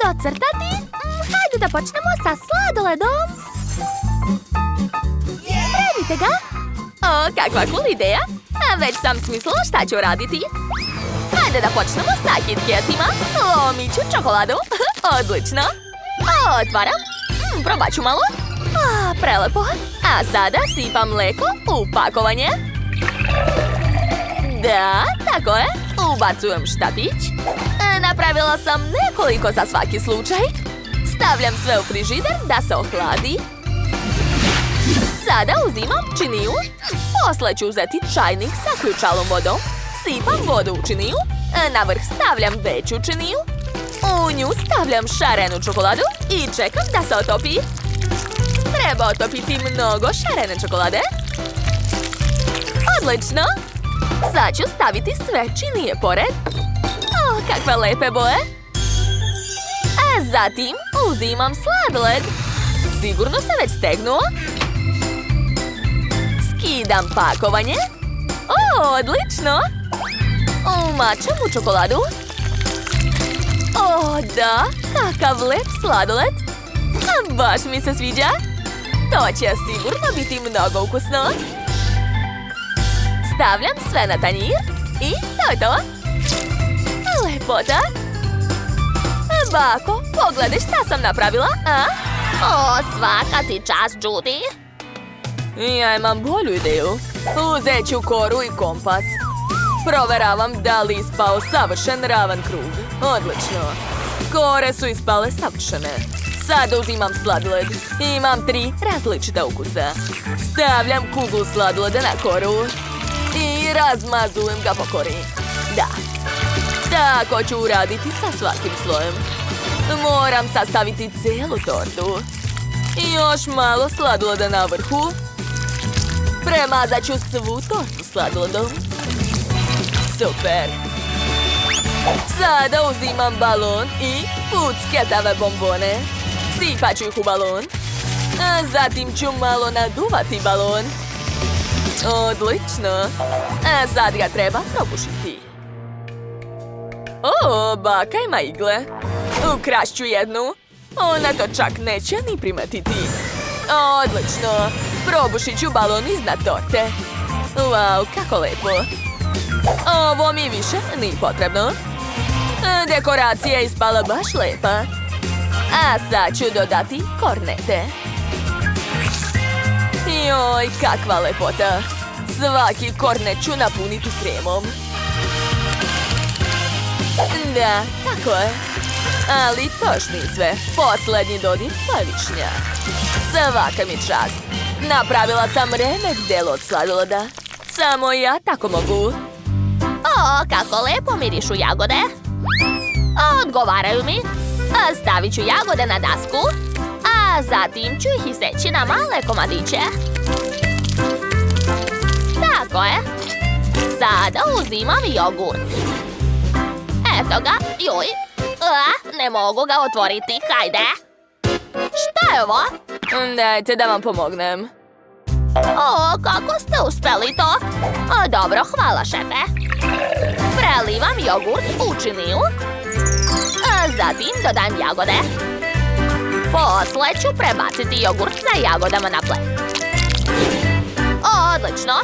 docrtati? Hajde da počnemo sa sladoledom. Primite ga. O, kakva cool ideja. Već sam smislila šta ću raditi. Hajde da počnemo sa KitKatima. Lomit ću čokoladu. Odlično. Otvaram. Probat ću malo. Prelepo. A sada sipam mleko u pakovanje. Da, tako je. Ubacujem štapić. Napravila sam nekoliko za svaki slučaj. Stavljam sve u frižider da se ohladi. Sada uzimam činiju. Posle ću uzeti čajnik sa ključalom vodom. Sipam vodu u činiju. Na vrh stavljam veću činiju. U nju stavljam šarenu čokoladu i čekam da se otopi. Treba otopiti mnogo šarene čokolade. Odlično! Sad ću staviti sve činije pored. O, kakve lepe boje! A zatim uzimam sladoled. Sigurno se već stegnuo. Skidam pakovanje. O, odlično! Umačem u čokoladu. O, da! Kakav lep sladoled! Baš mi se sviđa! To će sigurno biti mnogo ukusno. Stavljam sve na tanjir i to je to. Lepota. Bako, pogledaj šta sam napravila, a? O, svaka ti čast, Judy. Ja imam bolju ideju. Uzet ću koru i kompas. Proveravam da li ispao savršen ravan krug. Odlično. Kore su ispale savršene. Sada uzimam sladoled. Imam 3 različita ukusa. Stavljam kuglu sladoleda na koru. I razmazujem ga po kori. Da. Tako ću uraditi sa svakim slojem. Moram sastaviti cijelu tortu. I još malo sladoleda na vrhu. Premazat ću svu tortu sladoledom. Super! Sada uzimam balon i pucketave bombone. Sipat ću ih u balon. Zatim ću malo naduvati balon. Odlično! Sad ga treba probušiti. O, baka ima igle. Ukrašću jednu. Ona to čak neće ni primetiti. Odlično! Probušit ću balon iznad torte. Wow, kako lepo! Ovo mi više nije potrebno. Dekoracija je ispala baš lepa. A sad ću dodati kornete. Joj, kakva lepota! Svaki kornet ću napuniti s kremom. Da, tako je. Ali to još nije sve. Posljednji dodir, to je višnja. Svaka mi čast. Napravila sam remek delo od sladoleda. Samo ja tako mogu. O, kako lepo mirišu jagode. Odgovaraju mi. Stavit ću jagode na dasku. A zatim ću ih iseći na male komadiće. Tako je. Sada uzimam jogurt. Eto ga. Joj. Ne mogu ga otvoriti. Hajde. Šta je ovo? Dajte da vam pomognem. O, kako ste uspeli to? Dobro, hvala, šefe. Prelivam jogurt u činiju. Zatim dodam jagode. Posle ću prebaciti jogurt sa jagodama na plet. Odlično.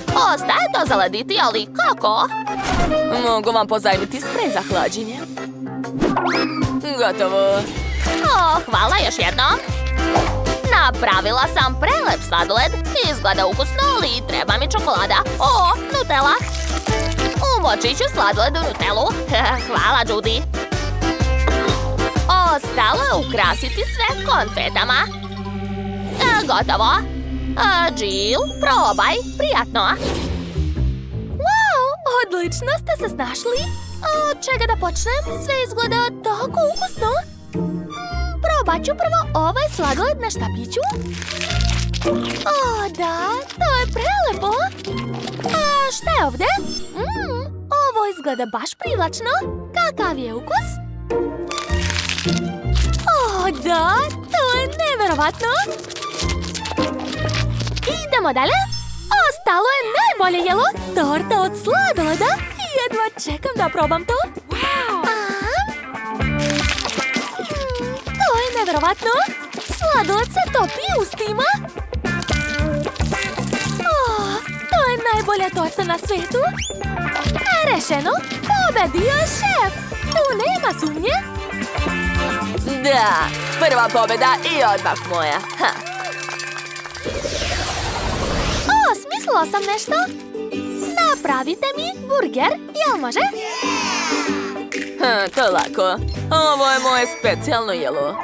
Ostaje to zalediti, ali kako? Mogu vam pozajmiti sprej za hlađenje. Gotovo. O, hvala još jednom. Napravila sam prelep sladoled. Izgleda ukusno, ali treba mi čokolada. O, Nutella. Umočit ću sladoled u Nutellu. Hvala, Judy. Ostalo je ukrasiti sve konfetama. Gotovo. Jill, probaj. Prijatno. Wow, odlično ste se snašli. Od čega da počnem? Sve izgleda tako ukusno. Probat ću prvo ovaj sladoled na štapiću. O, da, to je prelepo. A šta je ovdje? Ovo izgleda baš privlačno. Kakav je ukus? O, da, to je neverovatno. Idemo dalje. Ostalo je najbolje jelo. Torta od sladoleda. Jedva čekam da probam to. Neverovatno! Sladoled se topi u ustima! To je najbolja torta na svetu! Rešeno! Pobedio je šef! Tu nema sumnje! Da, prva pobjeda i odmah moja. Ha. Smislila sam nešto! Napravite mi burger, jel može? To je lako. Ovo je moje specijalno jelo.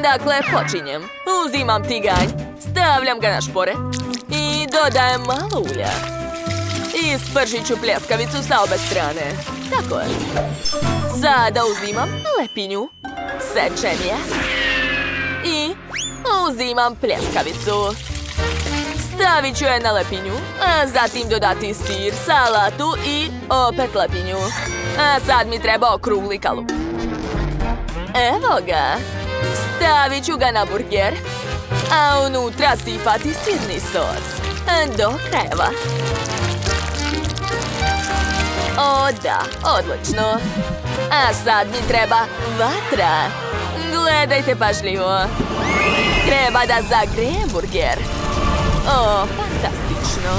Dakle, počinjem. Uzimam tiganj, stavljam ga na špore i dodajem malo ulja. Ispržit ću pljeskavicu sa obe strane. Tako je. Sada uzimam lepinju, sečem je. I uzimam pljeskavicu. Stavit ću je na lepinju, a zatim dodati sir, salatu i opet lepinju. A sad mi treba okrugli kalup. Evo ga. Stavit ću ga na burger, a unutra sipati sirni sos. Do krajeva. O da, odlično. A sad mi treba vatra. Gledajte pažljivo. Treba da zagrejem burger. O, fantastično.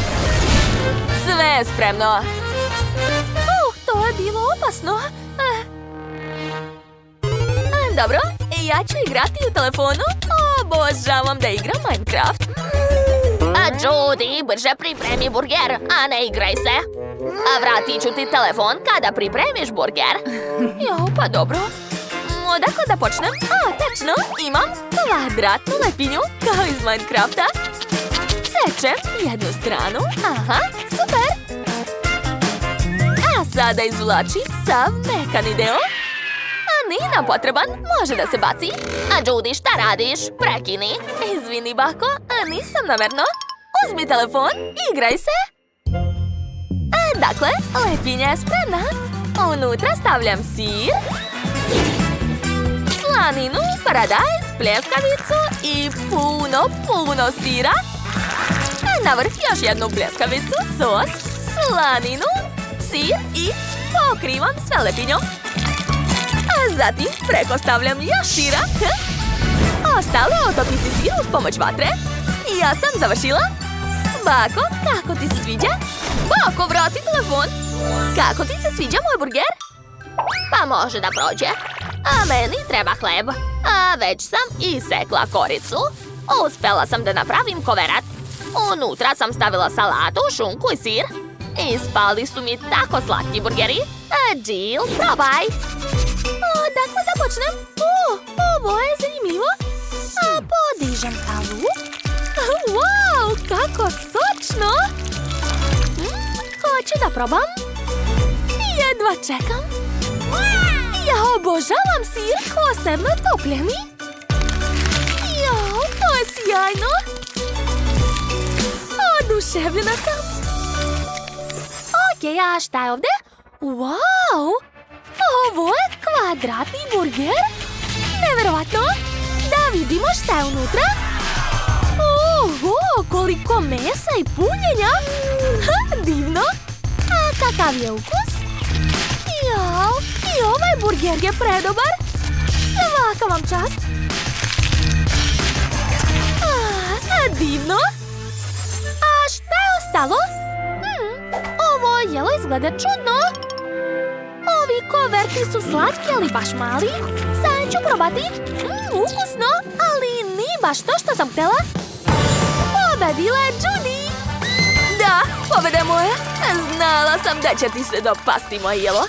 Sve je spremno. To je bilo opasno. Dobro, ja ću igrati u telefonu. Obožavam da igram Minecraft. Judy, brže pripremi burger, a ne igraj se. Vratit ću ti telefon kada pripremiš burger. Jo, pa dobro. Odakle da počnem? Tačno, imam kvadratnu lepinju, kao iz Minecrafta. Sečem jednu stranu. Aha, super. A sada izvlačim sav mekani deo. A nije nam potreban, može da se baci. Judy, šta radiš? Prekini. Izvini, bako, nisam namerno. Uzmi telefon, igraj se. Dakle, lepinja je spremna. Unutra stavljam sir, slaninu, paradajz, pljeskavicu i puno sira. Na vrh još jednu pljeskavicu, sos, slaninu, sir i pokrivam sve lepinjom. A zatim preko stavljam još sira. Ostalo je otopiti sir uz pomoć vatre. Ja sam završila. Bako, kako ti se sviđa? Bako, vrati telefon. Kako ti se sviđa moj burger? Pa može da prođe. A meni treba hleb. A već sam isekla koricu. Uspela sam da napravim koverat. Unutra sam stavila salatu, šunku i sir. Ispali su mi tako slatki burgeri. Jill, probaj. Dakle da počnem. Ovo je zanimljivo. Podižem kalup. Wow, kako sočno. Hoću da probam. Jedva čekam. Ja obožavam sir, posebno topljeni. To je sjajno. Oduševljena sam. A šta je ovdje? Wow! Ovo je kvadratni burger. Neverovatno. Da vidimo šta je unutra. Oho, koliko mesa i punjenja. Divno. A kakav je ukus? Jao, i ovaj burger je predobar. Svaka vam čast. Divno. A šta je ostalo? Ovo jelo izgleda čudno. Ovi koverti su slatki, ali baš mali. Sad ću probati. Ukusno, ali nije baš to što sam htjela. Pobedila je Judy. Da, pobeda je moja. Znala sam da će ti se dopasti moje jelo.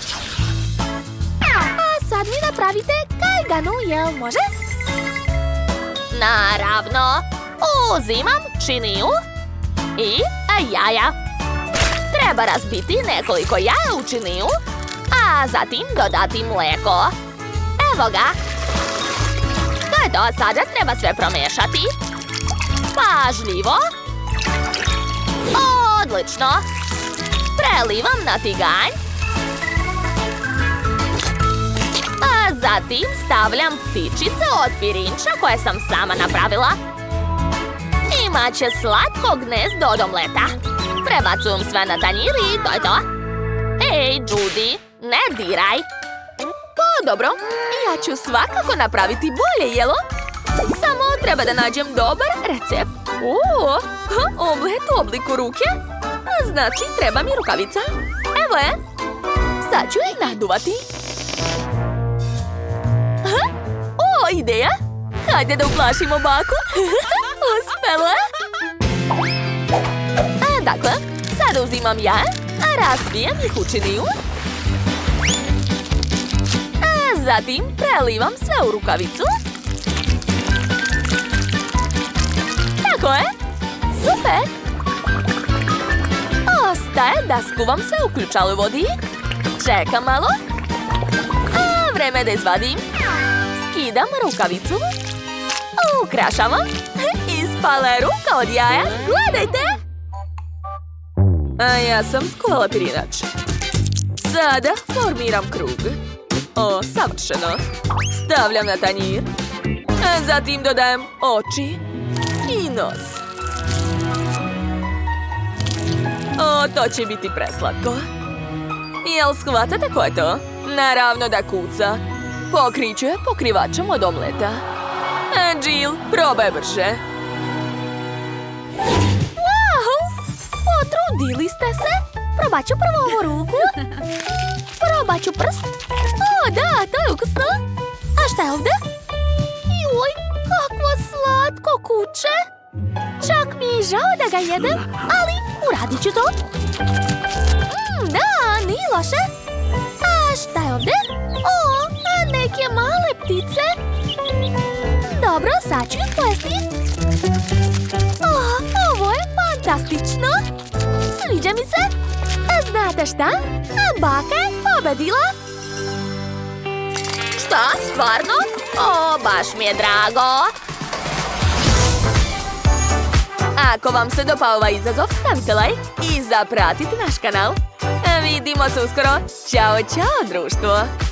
A sad mi napravite kajganu, jel može? Naravno. Uzimam činiju i jaja. Treba razbiti nekoliko jaja u činiju, a zatim dodati mlijeko. Evo ga. To je to, sada treba sve promiješati. Pažljivo. Odlično. Prelivam na tiganj. A zatim stavljam ptičice od pirinča koje sam sama napravila. Imaće slatko gnezdo od omleta. Prebacujem sve na tanjir i to je to. Ej, Judy, ne diraj. Pa dobro, ja ću svakako napraviti bolje jelo. Samo treba da nađem dobar recept. Omlet u obliku ruke. Znači, treba mi rukavica. Evo je. Sad ću ih naduvati. Ideja. Hajde da uplašimo baku. Uspelo je. Dakle, sada uzimam ja, razbijem ih u činiju. Zatim prelivam sve u rukavicu. Tako je. Super. Ostaje da skuvam sve u ključaloj vodi. Čekam malo. Vreme da izvadim. Skidam rukavicu. Ukrašavam. Ispala je ruka od jaja. Gledajte. A ja sam skuvala pirinač. Sada formiram krug. Savršeno. Stavljam na tanjir. Zatim dodajem oči i nos. To će biti preslatko. Jel shvatate ko je to? Naravno da kuca. Pokriću je pokrivačem od omleta. Jill, probaj brže. Potrudili ste se? Probat ću prvo ovu ruku. Probat ću prst. Da, to je ukusno. A šta je ovdje? Juj, kakvo slatko kuće. Čak mi je žao da ga jedem, ali uradit ću to. Da, nije loše. A šta je ovdje? Neke male ptice. Dobro, sad ću ih pojesti. Ovo je fantastično. Sviđa mi se. Znate šta? Baka je pobedila. Šta? Stvarno? Baš mi je drago. Ako vam se dopao ovaj izazov, stavite like i zapratite naš kanal. Vidimo se uskoro. Ćao, čao društvo.